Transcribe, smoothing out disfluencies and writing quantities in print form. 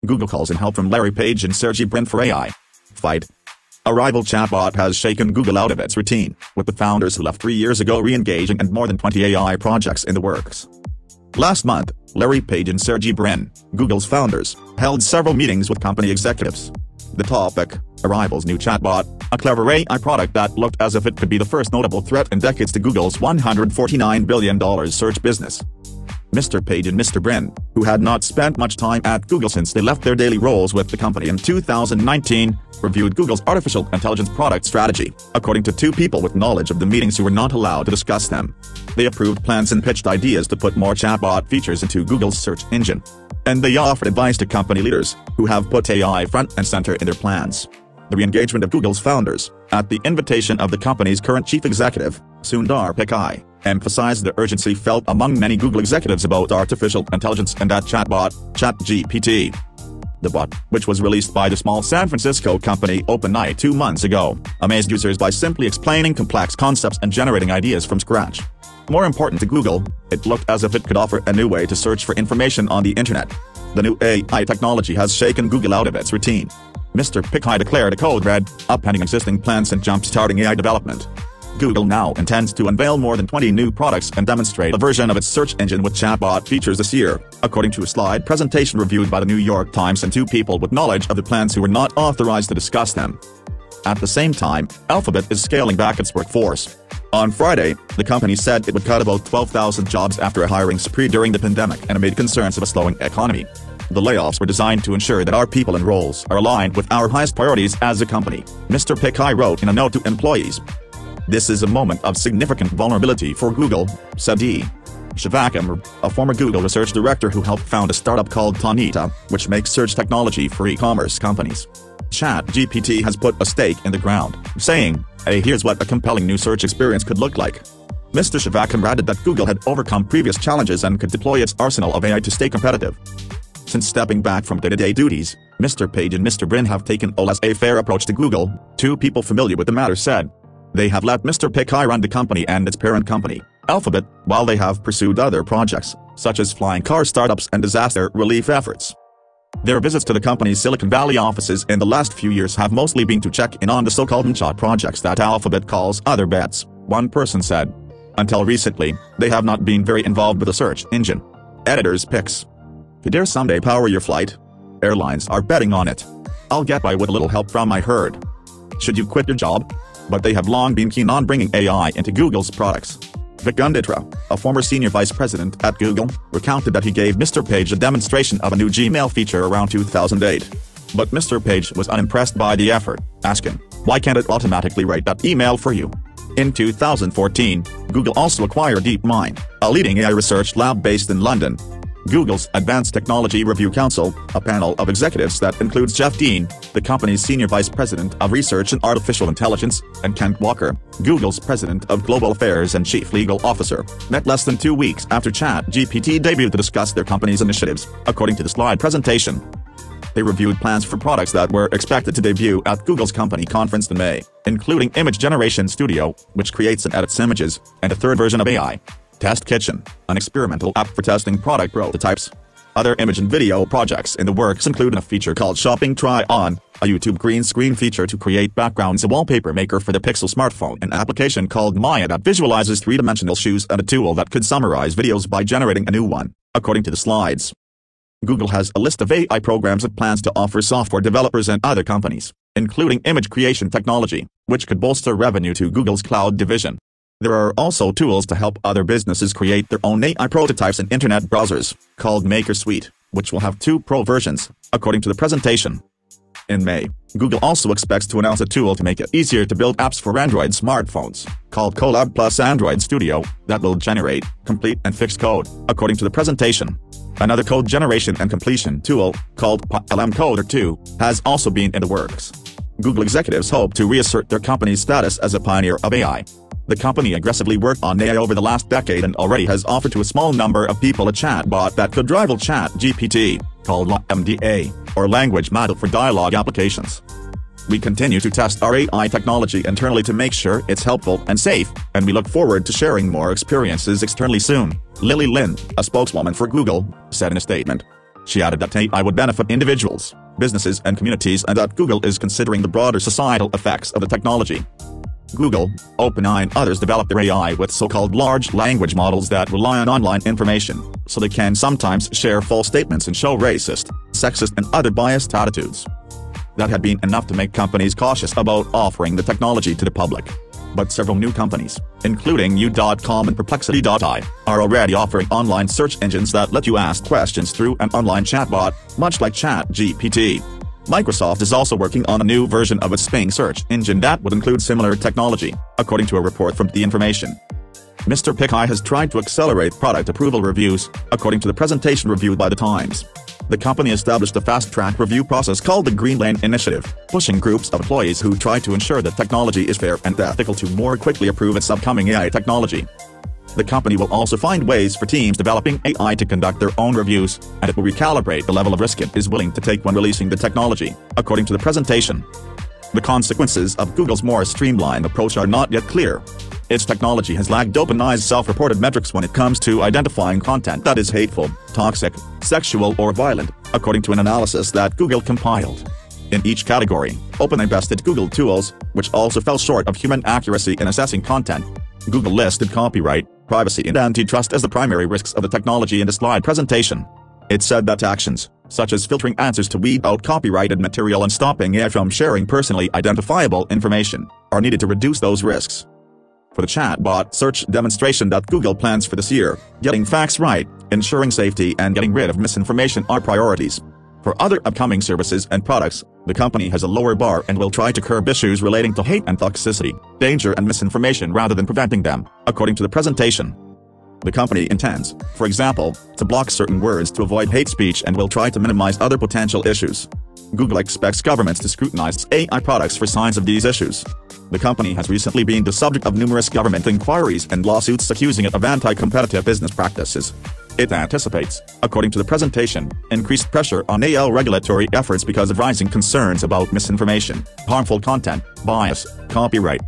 Google calls in help from Larry Page and Sergey Brin for AI fight. A rival chatbot has shaken Google out of its routine, with the founders who left 3 years ago re-engaging and more than 20 AI projects in the works. Last month, Larry Page and Sergey Brin, Google's founders, held several meetings with company executives. The topic: a rival's new chatbot, a clever AI product that looked as if it could be the first notable threat in decades to Google's $149 billion search business. Mr. Page and Mr. Brin, who had not spent much time at Google since they left their daily roles with the company in 2019, reviewed Google's artificial intelligence product strategy, according to two people with knowledge of the meetings who were not allowed to discuss them. They approved plans and pitched ideas to put more chatbot features into Google's search engine. And they offered advice to company leaders, who have put AI front and center in their plans. The re-engagement of Google's founders, at the invitation of the company's current chief executive, Sundar Pichai, emphasized the urgency felt among many Google executives about artificial intelligence and that chatbot, ChatGPT. The bot, which was released by the small San Francisco company OpenAI 2 months ago, amazed users by simply explaining complex concepts and generating ideas from scratch. More important to Google, it looked as if it could offer a new way to search for information on the internet. The new AI technology has shaken Google out of its routine. Mr. Pichai declared a code red, upending existing plans and jump-starting AI development. Google now intends to unveil more than 20 new products and demonstrate a version of its search engine with chatbot features this year, according to a slide presentation reviewed by the New York Times and two people with knowledge of the plans who were not authorized to discuss them. At the same time, Alphabet is scaling back its workforce. On Friday, the company said it would cut about 12,000 jobs after a hiring spree during the pandemic and amid concerns of a slowing economy. The layoffs were designed to ensure that our people and roles are aligned with our highest priorities as a company, Mr. Pichai wrote in a note to employees. This is a moment of significant vulnerability for Google, said D. Shivakam, a former Google research director who helped found a startup called Tanita, which makes search technology for e-commerce companies. ChatGPT has put a stake in the ground, saying, "Hey, here's what a compelling new search experience could look like." Mr. Shivakam added that Google had overcome previous challenges and could deploy its arsenal of AI to stay competitive. Since stepping back from day-to-day duties, Mr. Page and Mr. Brin have taken a laissez-faire approach to Google, two people familiar with the matter said. They have let Mr. Pichai run the company and its parent company, Alphabet, while they have pursued other projects, such as flying car startups and disaster relief efforts. Their visits to the company's Silicon Valley offices in the last few years have mostly been to check in on the so-called moonshot projects that Alphabet calls other bets, one person said. Until recently, they have not been very involved with the search engine. Editor's picks. Could dare someday power your flight? Airlines are betting on it. I'll get by with a little help from my herd. Should you quit your job? But they have long been keen on bringing AI into Google's products. Vic Gunditra, a former senior vice president at Google, recounted that he gave Mr. Page a demonstration of a new Gmail feature around 2008. But Mr. Page was unimpressed by the effort, asking, "Why can't it automatically write that email for you?" In 2014, Google also acquired DeepMind, a leading AI research lab based in London. Google's Advanced Technology Review Council, a panel of executives that includes Jeff Dean, the company's Senior Vice President of Research and Artificial Intelligence, and Kent Walker, Google's President of Global Affairs and Chief Legal Officer, met less than 2 weeks after ChatGPT debuted to discuss their company's initiatives, according to the slide presentation. They reviewed plans for products that were expected to debut at Google's company conference in May, including Image Generation Studio, which creates and edits images, and a third version of AI Test Kitchen, an experimental app for testing product prototypes. Other image and video projects in the works include a feature called Shopping Try-On, a YouTube green screen feature to create backgrounds, a wallpaper maker for the Pixel smartphone, an application called Maya that visualizes three-dimensional shoes, and a tool that could summarize videos by generating a new one, according to the slides. Google has a list of AI programs it plans to offer software developers and other companies, including image creation technology, which could bolster revenue to Google's cloud division. There are also tools to help other businesses create their own AI prototypes in internet browsers, called Maker Suite, which will have 2 Pro versions, according to the presentation. In May, Google also expects to announce a tool to make it easier to build apps for Android smartphones, called Colab Plus Android Studio, that will generate, complete and fix code, according to the presentation. Another code generation and completion tool, called PLM Coder 2, has also been in the works. Google executives hope to reassert their company's status as a pioneer of AI. The company aggressively worked on AI over the last decade and already has offered to a small number of people a chatbot that could rival ChatGPT, called LaMDA, or Language Model for Dialogue Applications. We continue to test our AI technology internally to make sure it's helpful and safe, and we look forward to sharing more experiences externally soon, Lily Lin, a spokeswoman for Google, said in a statement. She added that AI would benefit individuals, businesses and communities, and that Google is considering the broader societal effects of the technology. Google, OpenAI and others develop their AI with so-called large language models that rely on online information, so they can sometimes share false statements and show racist, sexist and other biased attitudes. That had been enough to make companies cautious about offering the technology to the public. But several new companies, including U.com and Perplexity.ai, are already offering online search engines that let you ask questions through an online chatbot, much like ChatGPT. Microsoft is also working on a new version of its Bing search engine that would include similar technology, according to a report from The Information. Mr. Pichai has tried to accelerate product approval reviews, according to the presentation reviewed by The Times. The company established a fast-track review process called the Green Lane Initiative, pushing groups of employees who try to ensure that technology is fair and ethical to more quickly approve its upcoming AI technology. The company will also find ways for teams developing AI to conduct their own reviews, and it will recalibrate the level of risk it is willing to take when releasing the technology, according to the presentation. The consequences of Google's more streamlined approach are not yet clear. Its technology has lagged OpenAI's self-reported metrics when it comes to identifying content that is hateful, toxic, sexual or violent, according to an analysis that Google compiled. In each category, OpenAI bested Google tools, which also fell short of human accuracy in assessing content. Google listed copyright, privacy and antitrust as the primary risks of the technology in the slide presentation. It said that actions, such as filtering answers to weed out copyrighted material and stopping AI from sharing personally identifiable information, are needed to reduce those risks. For the chatbot search demonstration that Google plans for this year, getting facts right, ensuring safety and getting rid of misinformation are priorities. For other upcoming services and products, the company has a lower bar and will try to curb issues relating to hate and toxicity, danger and misinformation rather than preventing them, according to the presentation. The company intends, for example, to block certain words to avoid hate speech and will try to minimize other potential issues. Google expects governments to scrutinize AI products for signs of these issues. The company has recently been the subject of numerous government inquiries and lawsuits accusing it of anti-competitive business practices. It anticipates, according to the presentation, increased pressure on AI regulatory efforts because of rising concerns about misinformation, harmful content, bias, copyright,